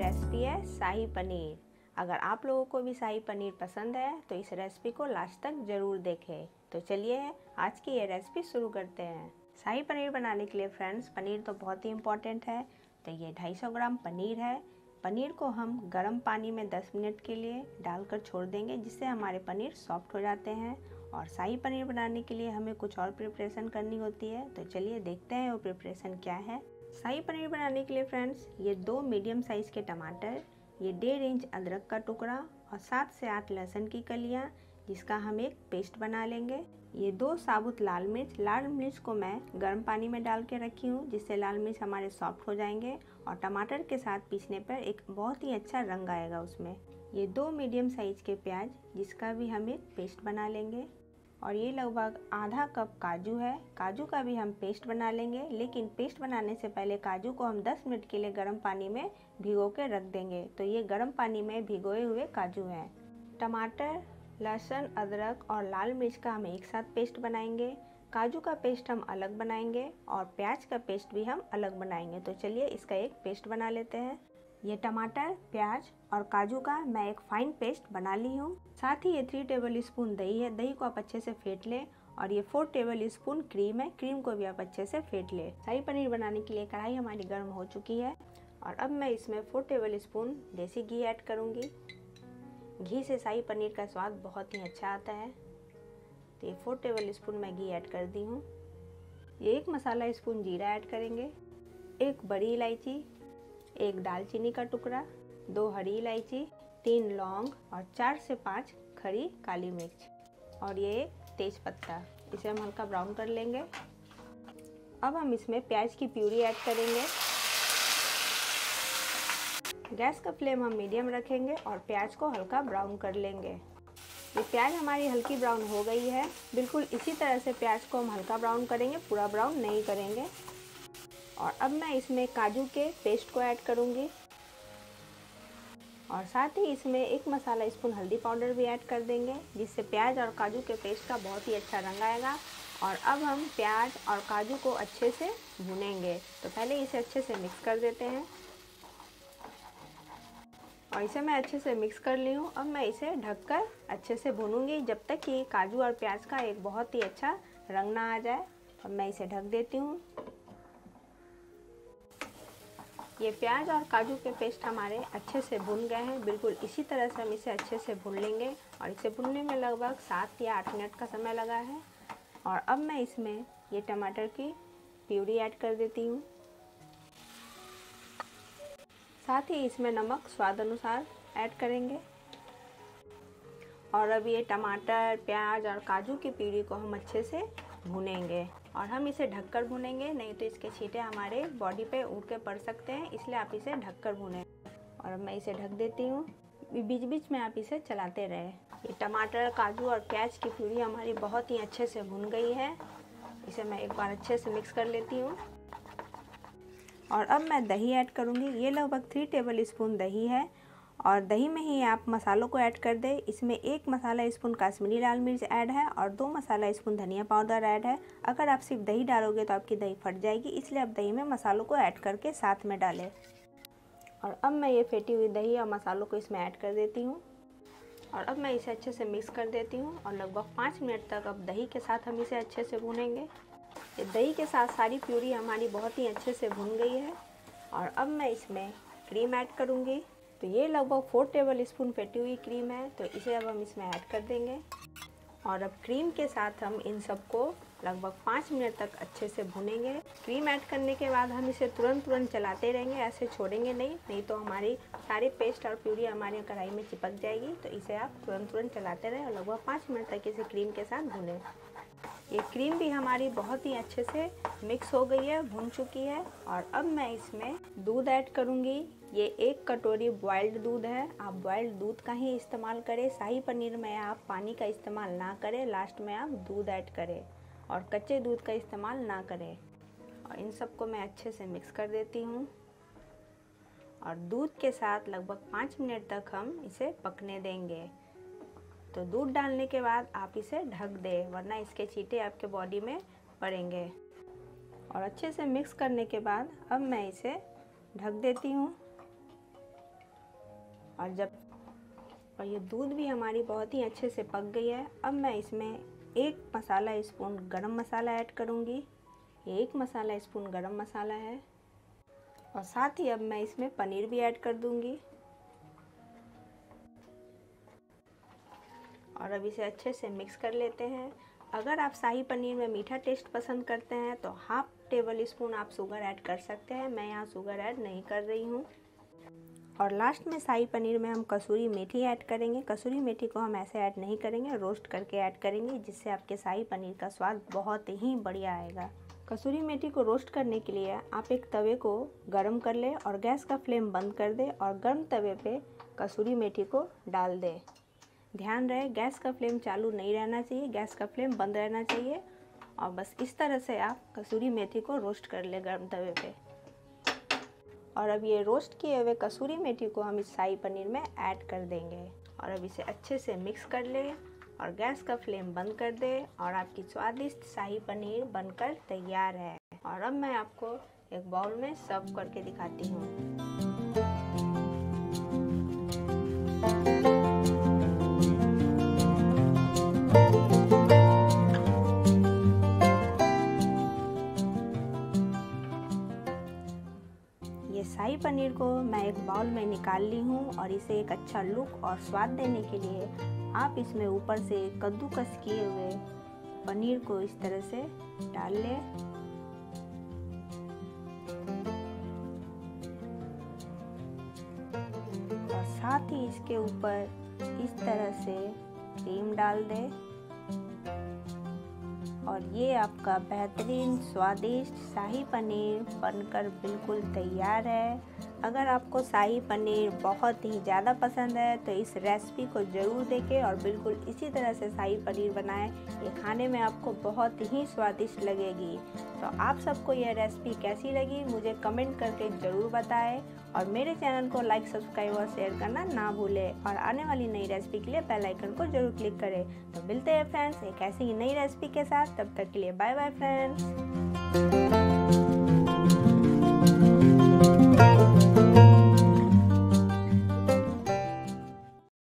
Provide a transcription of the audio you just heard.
Recipe है शाही पनीर। अगर आप लोगों को भी शाही पनीर पसंद है तो इस रेसिपी को लास्ट तक ज़रूर देखें। तो चलिए आज की ये रेसिपी शुरू करते हैं। शाही पनीर बनाने के लिए फ्रेंड्स पनीर तो बहुत ही इम्पॉर्टेंट है। तो ये 250 ग्राम पनीर है। पनीर को हम गर्म पानी में 10 मिनट के लिए डालकर छोड़ देंगे, जिससे हमारे पनीर सॉफ्ट हो जाते हैं। और शाही पनीर बनाने के लिए हमें कुछ और प्रिपरेशन करनी होती है। तो चलिए देखते हैं वो प्रिपरेशन क्या है। शाही पनीर बनाने के लिए फ्रेंड्स ये 2 मीडियम साइज़ के टमाटर, ये 1.5 इंच अदरक का टुकड़ा और 7 से 8 लहसुन की कलियां, जिसका हम एक पेस्ट बना लेंगे। ये 2 साबुत लाल मिर्च को मैं गर्म पानी में डाल के रखी हूँ, जिससे लाल मिर्च हमारे सॉफ्ट हो जाएंगे और टमाटर के साथ पीसने पर एक बहुत ही अच्छा रंग आएगा उसमें। ये 2 मीडियम साइज़ के प्याज, जिसका भी हम एक पेस्ट बना लेंगे। और ये लगभग आधा कप काजू है। काजू का भी हम पेस्ट बना लेंगे, लेकिन पेस्ट बनाने से पहले काजू को हम 10 मिनट के लिए गर्म पानी में भिगो के रख देंगे। तो ये गर्म पानी में भिगोए हुए काजू हैं। टमाटर, लहसुन, अदरक और लाल मिर्च का हम एक साथ पेस्ट बनाएंगे। काजू का पेस्ट हम अलग बनाएंगे और प्याज का पेस्ट भी हम अलग बनाएंगे। तो चलिए इसका एक पेस्ट बना लेते हैं। ये टमाटर, प्याज और काजू का मैं एक फाइन पेस्ट बना ली हूँ। साथ ही ये 3 टेबल स्पून दही है। दही को आप अच्छे से फेंट लें। और ये 4 टेबल स्पून क्रीम है। क्रीम को भी आप अच्छे से फेंट लें। शाही पनीर बनाने के लिए कढ़ाई हमारी गर्म हो चुकी है और अब मैं इसमें 4 टेबल स्पून देसी घी ऐड करूँगी। घी से शाही पनीर का स्वाद बहुत ही अच्छा आता है। तो ये 4 टेबल स्पून मैं घी ऐड कर दी हूँ। ये 1 मसाला स्पून जीरा ऐड करेंगे, 1 बड़ी इलायची, 1 दालचीनी का टुकड़ा, 2 हरी इलायची, 3 लौंग और 4 से 5 खड़ी काली मिर्च और ये तेज पत्ता। इसे हम हल्का ब्राउन कर लेंगे। अब हम इसमें प्याज की प्यूरी ऐड करेंगे। गैस का फ्लेम हम मीडियम रखेंगे और प्याज को हल्का ब्राउन कर लेंगे। ये प्याज हमारी हल्की ब्राउन हो गई है। बिल्कुल इसी तरह से प्याज को हम हल्का ब्राउन करेंगे, पूरा ब्राउन नहीं करेंगे। और अब मैं इसमें काजू के पेस्ट को ऐड करूंगी और साथ ही इसमें 1 मसाला स्पून हल्दी पाउडर भी ऐड कर देंगे, जिससे प्याज और काजू के पेस्ट का बहुत ही अच्छा रंग आएगा। और अब हम प्याज और काजू को अच्छे से भूनेंगे। तो पहले इसे अच्छे से मिक्स कर देते हैं और इसे मैं अच्छे से मिक्स कर ली हूँ। अब मैं इसे ढककर अच्छे से भूनूंगी जब तक कि काजू और प्याज का एक बहुत ही अच्छा रंग ना आ जाए। अब मैं इसे ढक देती हूँ। ये प्याज और काजू के पेस्ट हमारे अच्छे से भुन गए हैं। बिल्कुल इसी तरह से हम इसे अच्छे से भून लेंगे और इसे भुनने में लगभग 7 या 8 मिनट का समय लगा है। और अब मैं इसमें ये टमाटर की प्यूरी ऐड कर देती हूँ। साथ ही इसमें नमक स्वाद अनुसार ऐड करेंगे। और अब ये टमाटर, प्याज और काजू की प्यूरी को हम अच्छे से भूनेंगे और हम इसे ढककर भूनेंगे, नहीं तो इसके छींटे हमारे बॉडी पे उड़ के पड़ सकते हैं, इसलिए आप इसे ढककर भूनें। और अब मैं इसे ढक देती हूँ। बीच बीच में आप इसे चलाते रहें। ये टमाटर, काजू और प्याज की प्यूरी हमारी बहुत ही अच्छे से भुन गई है। इसे मैं एक बार अच्छे से मिक्स कर लेती हूँ। और अब मैं दही ऐड करूँगी। ये लगभग 3 टेबल स्पून दही है और दही में ही आप मसालों को ऐड कर दें। इसमें 1 मसाला स्पून कश्मीरी लाल मिर्च ऐड है और 2 मसाला स्पून धनिया पाउडर ऐड है। अगर आप सिर्फ दही डालोगे तो आपकी दही फट जाएगी, इसलिए आप दही में मसालों को ऐड करके साथ में डालें। और अब मैं ये फेंटी हुई दही और मसालों को इसमें ऐड कर देती हूँ और अब मैं इसे अच्छे से मिक्स कर देती हूँ। और लगभग 5 मिनट तक अब दही के साथ हम इसे अच्छे से भूनेंगे। ये दही के साथ सारी प्यूरी हमारी बहुत ही अच्छे से भुन गई है। और अब मैं इसमें क्रीम ऐड करूँगी। तो ये लगभग 4 टेबल स्पून फेंटी हुई क्रीम है, तो इसे अब हम इसमें ऐड कर देंगे। और अब क्रीम के साथ हम इन सबको लगभग 5 मिनट तक अच्छे से भुनेंगे। क्रीम ऐड करने के बाद हम इसे तुरंत चलाते रहेंगे, ऐसे छोड़ेंगे नहीं तो हमारी सारी पेस्ट और प्यूरी हमारी कढ़ाई में चिपक जाएगी। तो इसे आप तुरंत चलाते रहें और लगभग 5 मिनट तक इसे क्रीम के साथ भुनें। ये क्रीम भी हमारी बहुत ही अच्छे से मिक्स हो गई है, भुन चुकी है। और अब मैं इसमें दूध ऐड करूँगी। ये 1 कटोरी बॉइल्ड दूध है। आप बॉइल्ड दूध का ही इस्तेमाल करें। शाही पनीर में आप पानी का इस्तेमाल ना करें, लास्ट में आप दूध ऐड करें और कच्चे दूध का इस्तेमाल ना करें। और इन सबको मैं अच्छे से मिक्स कर देती हूँ और दूध के साथ लगभग 5 मिनट तक हम इसे पकने देंगे। तो दूध डालने के बाद आप इसे ढक दें, वरना इसके छींटे आपके बॉडी में पड़ेंगे। और अच्छे से मिक्स करने के बाद अब मैं इसे ढक देती हूँ और ये दूध भी हमारी बहुत ही अच्छे से पक गई है। अब मैं इसमें 1 मसाला स्पून गरम मसाला ऐड करूँगी। 1 मसाला स्पून गरम मसाला है और साथ ही अब मैं इसमें पनीर भी ऐड कर दूँगी और अब इसे अच्छे से मिक्स कर लेते हैं। अगर आप शाही पनीर में मीठा टेस्ट पसंद करते हैं तो हाफ टेबल स्पून आप शुगर ऐड कर सकते हैं। मैं यहाँ शुगर ऐड नहीं कर रही हूँ। और लास्ट में शाही पनीर में हम कसूरी मेथी ऐड करेंगे। कसूरी मेथी को हम ऐसे ऐड नहीं करेंगे, रोस्ट करके ऐड करेंगे, जिससे आपके शाही पनीर का स्वाद बहुत ही बढ़िया आएगा। कसूरी मेथी को रोस्ट करने के लिए आप एक तवे को गरम कर लें और गैस का फ्लेम बंद कर दें और गर्म तवे पे कसूरी मेथी को डाल दें। ध्यान रहे गैस का फ्लेम चालू नहीं रहना चाहिए, गैस का फ्लेम बंद रहना चाहिए। और बस इस तरह से आप कसूरी मेथी को रोस्ट कर ले गर्म तवे पे। और अब ये रोस्ट किए हुए कसूरी मेथी को हम इस शाही पनीर में ऐड कर देंगे और अब इसे अच्छे से मिक्स कर लें और गैस का फ्लेम बंद कर दें और आपकी स्वादिष्ट शाही पनीर बनकर तैयार है। और अब मैं आपको एक बाउल में सर्व करके दिखाती हूँ। ये शाही पनीर को मैं एक बाउल में निकाल ली हूँ और इसे एक अच्छा लुक और स्वाद देने के लिए आप इसमें ऊपर से कद्दूकस किए हुए पनीर को इस तरह से डाल लें और साथ ही इसके ऊपर इस तरह से क्रीम डाल दें और ये आपका बेहतरीन स्वादिष्ट शाही पनीर बनकर बिल्कुल तैयार है। अगर आपको शाही पनीर बहुत ही ज़्यादा पसंद है तो इस रेसिपी को ज़रूर देखें और बिल्कुल इसी तरह से शाही पनीर बनाएं। ये खाने में आपको बहुत ही स्वादिष्ट लगेगी। तो आप सबको यह रेसिपी कैसी लगी मुझे कमेंट करके ज़रूर बताएं और मेरे चैनल को लाइक, सब्सक्राइब और शेयर करना ना भूलें और आने वाली नई रेसिपी के लिए बेल आइकन को ज़रूर क्लिक करें। तो मिलते हैं फ्रेंड्स एक ऐसी ही नई रेसिपी के साथ। तब तक के लिए बाय बाय फ्रेंड्स।